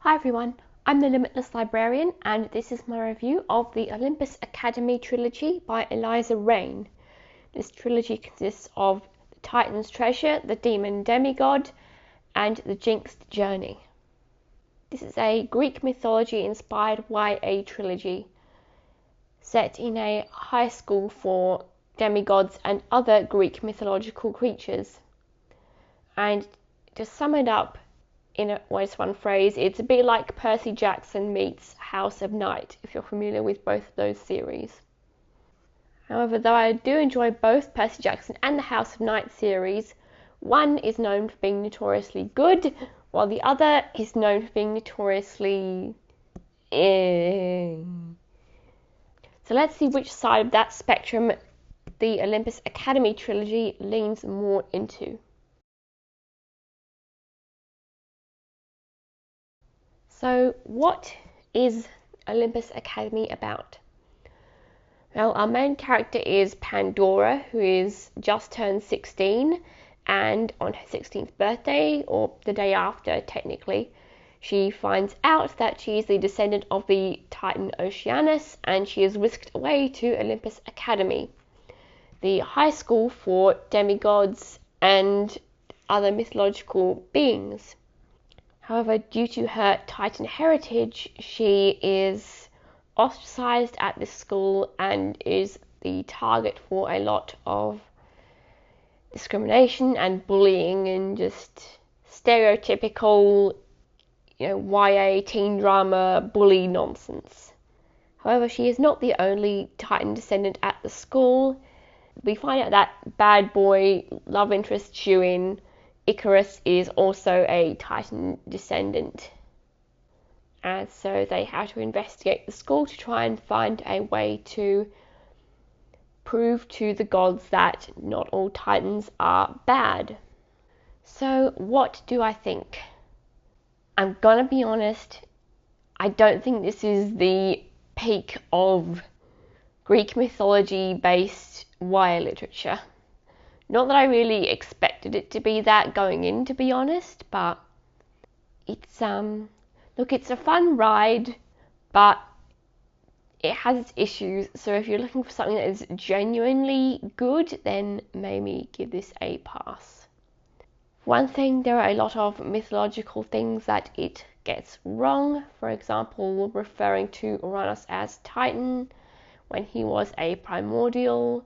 Hi everyone, I'm the Limitless Librarian and this is my review of the Olympus Academy Trilogy by Eliza Raine. This trilogy consists of the Titan's Treasure, the Demon Demigod, and the Jinxed Journey. This is a Greek mythology inspired YA trilogy set in a high school for demigods and other Greek mythological creatures. And to sum it up in just one phrase, it's a bit like Percy Jackson meets House of Night, if you're familiar with both of those series. However, though I do enjoy both Percy Jackson and the House of Night series, one is known for being notoriously good, while the other is known for being notoriously So let's see which side of that spectrum the Olympus Academy Trilogy leans more into. So what is Olympus Academy about? Well, our main character is Pandora, who is just turned 16, and on her 16th birthday, or the day after technically, she finds out that she is the descendant of the Titan Oceanus, and she is whisked away to Olympus Academy, the high school for demigods and other mythological beings. However, due to her Titan heritage, she is ostracized at this school and is the target for a lot of discrimination and bullying and just stereotypical, YA teen drama bully nonsense. However, she is not the only Titan descendant at the school. We find out that bad boy love interest shoo-in Icarus is also a Titan descendant, and so they have to investigate the school to try and find a way to prove to the gods that not all Titans are bad. So what do I think? I'm gonna be honest, I don't think this is the peak of Greek mythology based YA literature. Not that I really expected it to be that going in, to be honest, but it's it's a fun ride, but it has its issues. So if you're looking for something that is genuinely good, then maybe give this a pass. One thing, there are a lot of mythological things that it gets wrong. For example, referring to Uranus as Titan when he was a primordial.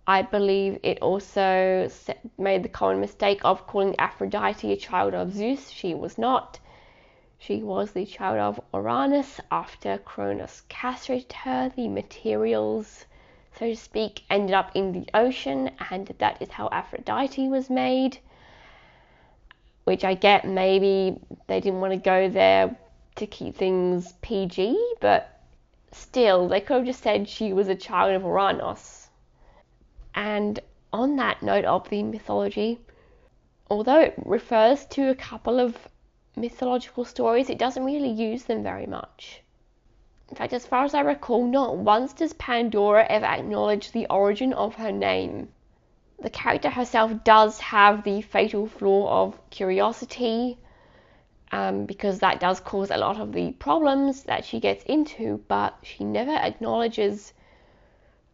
I believe it also made the common mistake of calling Aphrodite a child of Zeus. She was not. She was the child of Uranus. After Cronus castrated her, the materials, so to speak, ended up in the ocean, and that is how Aphrodite was made. Which I get, maybe they didn't want to go there to keep things PG, but still, they could have just said she was a child of Uranus. And on that note of the mythology, although it refers to a couple of mythological stories, it doesn't really use them very much. In fact, as far as I recall, not once does Pandora ever acknowledge the origin of her name. The character herself does have the fatal flaw of curiosity, because that does cause a lot of the problems that she gets into, but she never acknowledges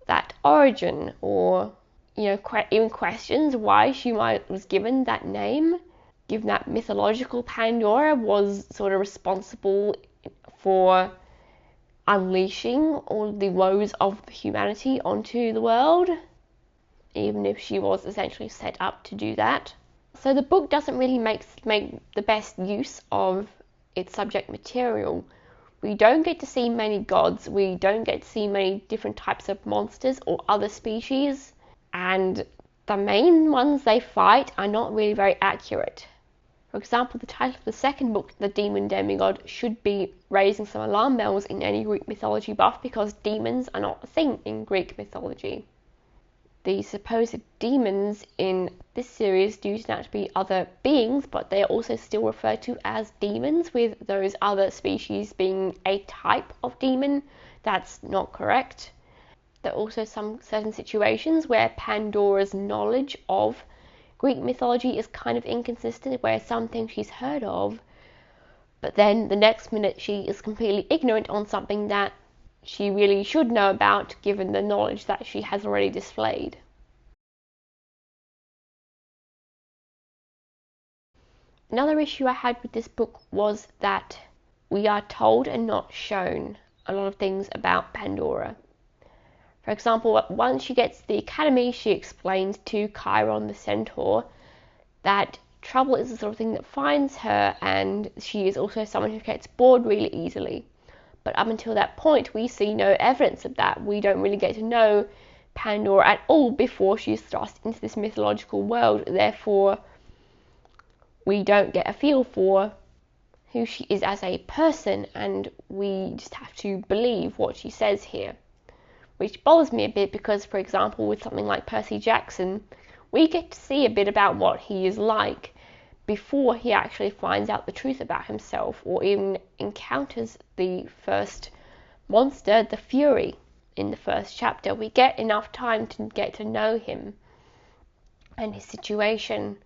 that origin, or even questions why she was given that name, given that mythological Pandora was sort of responsible for unleashing all the woes of humanity onto the world, even if she was essentially set up to do that. So the book doesn't really make the best use of its subject material. We don't get to see many gods, we don't get to see many different types of monsters or other species, and the main ones they fight are not really very accurate. For example, the title of the second book, The Demon Demigod, should be raising some alarm bells in any Greek mythology buff, because demons are not a thing in Greek mythology. The supposed demons in this series do turn out to be other beings, but they are also still referred to as demons, with those other species being a type of demon. That's not correct. There are also some certain situations where Pandora's knowledge of Greek mythology is kind of inconsistent, where some things she's heard of but then the next minute she is completely ignorant on something that she really should know about, given the knowledge that she has already displayed. Another issue I had with this book was that we are told and not shown a lot of things about Pandora. For example, once she gets to the academy, she explains to Chiron the centaur that trouble is the sort of thing that finds her, and she is also someone who gets bored really easily. But up until that point, we see no evidence of that. We don't really get to know Pandora at all before she's thrust into this mythological world. Therefore, we don't get a feel for who she is as a person, and we just have to believe what she says here. Which bothers me a bit because, for example, with something like Percy Jackson, we get to see a bit about what he is like before he actually finds out the truth about himself, or even encounters the first monster, the Fury, in the first chapter. We get enough time to get to know him and his situation.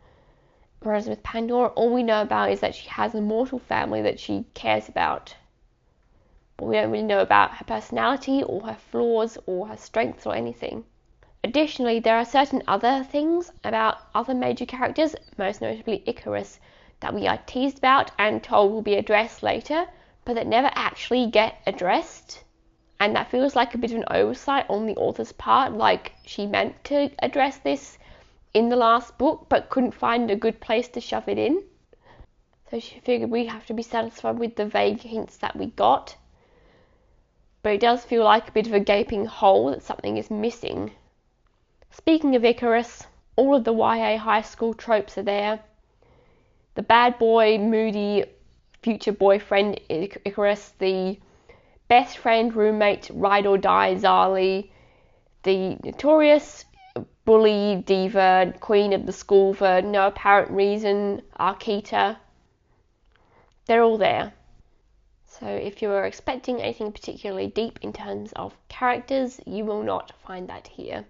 Whereas with Pandora, all we know about is that she has a mortal family that she cares about. But we don't really know about her personality or her flaws or her strengths or anything. Additionally, there are certain other things about other major characters, most notably Icarus, that we are teased about and told will be addressed later, but that never actually get addressed. And that feels like a bit of an oversight on the author's part, like she meant to address this in the last book, but couldn't find a good place to shove it in. So she figured we have to be satisfied with the vague hints that we got. But it does feel like a bit of a gaping hole that something is missing. Speaking of Icarus, all of the YA high school tropes are there. The bad boy, moody, future boyfriend Icarus, the best friend, roommate, ride or die Zali, the notorious bully, diva, queen of the school for no apparent reason, Arquita. They're all there. So if you're expecting anything particularly deep in terms of characters, you will not find that here.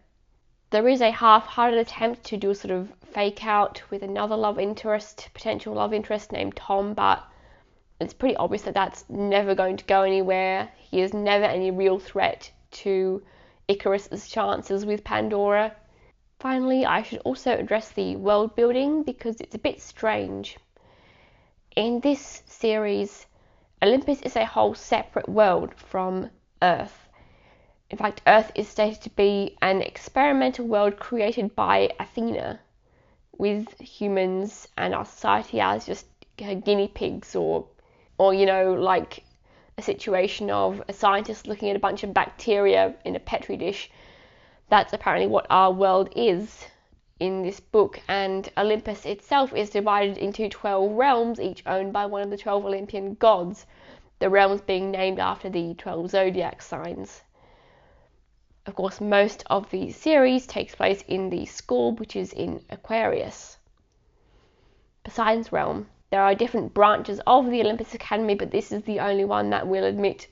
There is a half-hearted attempt to do a sort of fake out with another potential love interest named Tom, but it's pretty obvious that that's never going to go anywhere. He is never any real threat to Icarus's chances with Pandora. Finally, I should also address the world building because it's a bit strange. In this series, Olympus is a whole separate world from Earth. In fact, Earth is stated to be an experimental world created by Athena, with humans and our society as just guinea pigs, or like a situation of a scientist looking at a bunch of bacteria in a petri dish. That's apparently what our world is in this book, and Olympus itself is divided into 12 realms, each owned by one of the 12 Olympian gods, the realms being named after the 12 zodiac signs. Of course, most of the series takes place in the school, which is in Aquarius. Poseidon's realm. There are different branches of the Olympus Academy, but this is the only one that will admit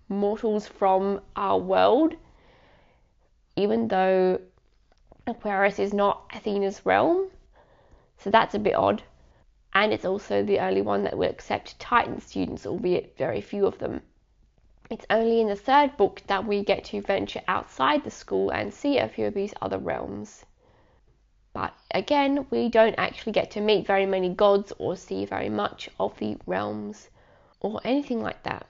mortals from our world, even though Aquarius is not Athena's realm. So that's a bit odd. And it's also the only one that will accept Titan students, albeit very few of them. It's only in the third book that we get to venture outside the school and see a few of these other realms. But again, we don't actually get to meet very many gods or see very much of the realms or anything like that.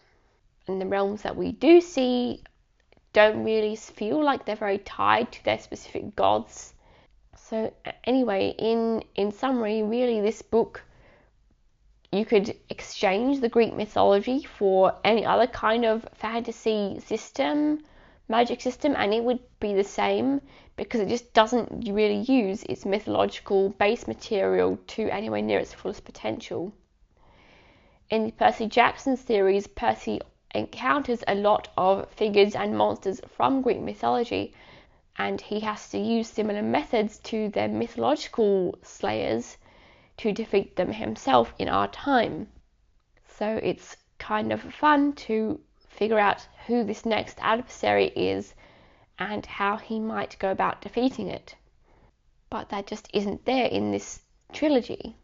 And the realms that we do see don't really feel like they're very tied to their specific gods. So anyway, in summary, really this book, you could exchange the Greek mythology for any other kind of fantasy system, magic system, and it would be the same, because it just doesn't really use its mythological base material to anywhere near its fullest potential. In the Percy Jackson series, Percy encounters a lot of figures and monsters from Greek mythology, and he has to use similar methods to their mythological slayers to defeat them himself in our time. So it's kind of fun to figure out who this next adversary is and how he might go about defeating it. But that just isn't there in this trilogy.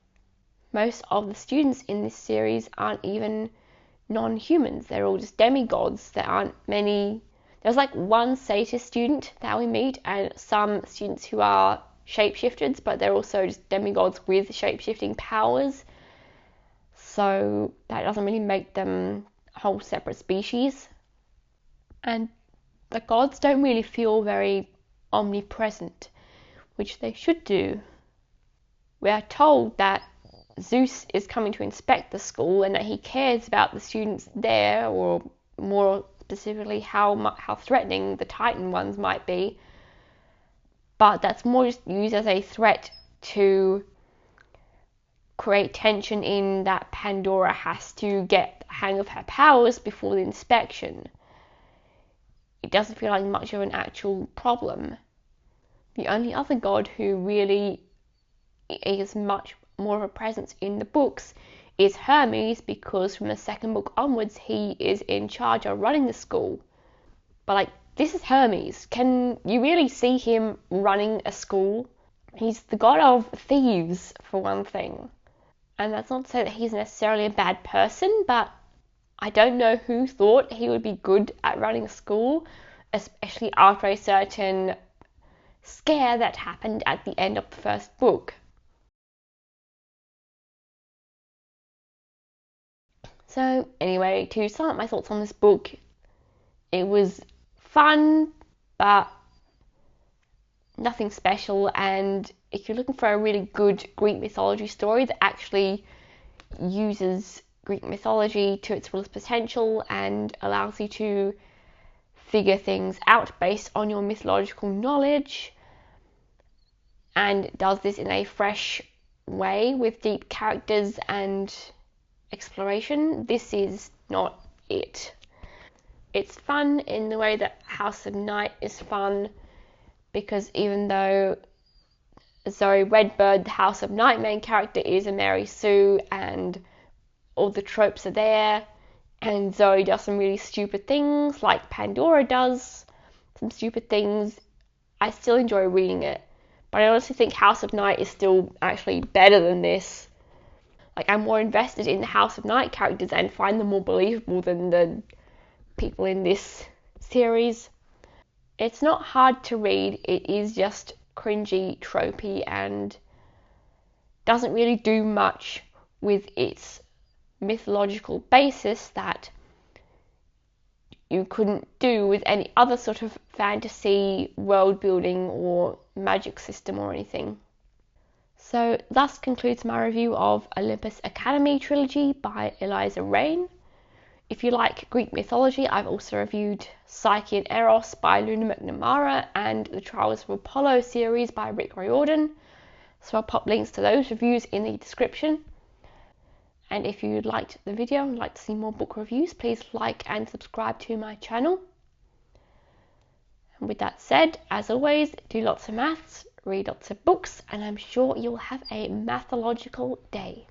most of the students in this series aren't even non-humans. They're all just demigods. There aren't many. There's like one satyr student that we meet and some students who are shapeshifters, but they're also just demigods with shapeshifting powers. So that doesn't really make them a whole separate species. And the gods don't really feel very omnipresent, which they should do. We are told that Zeus is coming to inspect the school and that he cares about the students there, or more specifically how threatening the Titan ones might be. But that's more just used as a threat to create tension in that Pandora has to get the hang of her powers before the inspection. It doesn't feel like much of an actual problem. The only other god who really is much more of a presence in the books is Hermes, because from the second book onwards he is in charge of running the school. But like, this is Hermes. Can you really see him running a school? He's the god of thieves, for one thing. And that's not to say that he's necessarily a bad person, but I don't know who thought he would be good at running a school, especially after a certain scare that happened at the end of the first book. So anyway, to sum up my thoughts on this book, it was fun, but nothing special. And if you're looking for a really good Greek mythology story that actually uses Greek mythology to its fullest potential and allows you to figure things out based on your mythological knowledge, and does this in a fresh way with deep characters and exploration, this is not it. It's fun in the way that House of Night is fun, because even though Zoe Redbird, the House of Night main character, is a Mary Sue and all the tropes are there, and Zoe does some really stupid things like Pandora does some stupid things, I still enjoy reading it. But I honestly think House of Night is still actually better than this. Like, I'm more invested in the House of Night characters and find them more believable than the people in this series. It's not hard to read, it is just cringy, tropey, and doesn't really do much with its mythological basis that you couldn't do with any other sort of fantasy world building or magic system or anything. So thus concludes my review of Olympus Academy Trilogy by Eliza Raine. If you like Greek mythology, I've also reviewed Psyche and Eros by Luna McNamara and the Trials of Apollo series by Rick Riordan. So I'll pop links to those reviews in the description. And if you liked the video and would like to see more book reviews, please like and subscribe to my channel. And with that said, as always, do lots of maths, read lots of books, and I'm sure you'll have a mathological day.